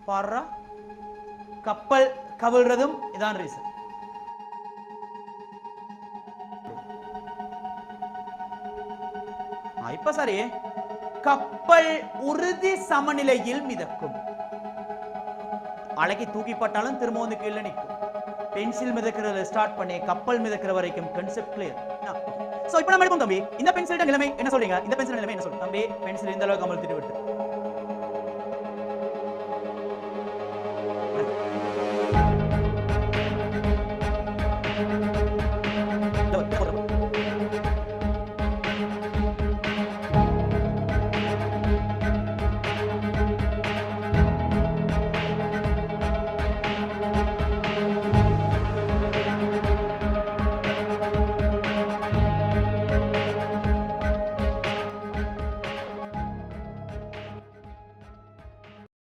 பாடுறா கப்பல் கவிழ்றதும் இதான் ரீசன். இப்ப சரி, கப்பல் உறுதி சமநிலையில் மிதக்கும். அழகி தூக்கிப்பட்டாலும் திரும்ப வந்து கீழே நிற்கும். பென்சில் மிதக்கிறத ஸ்டார்ட் பண்ணி கப்பல் மிதக்கிற வரைக்கும் கான்செப்ட் கிளியர். சோ இப்போ நம்ம எடுப்போம் தம்பி. இந்த பென்சிலோட நிலைமை என்ன சொல்றீங்க? இந்த பென்சில் நிலைமை என்ன சொல்றீங்க தம்பி? பென்சில் இந்த அளவுக்கு அமர்த்திட்டு விட்டு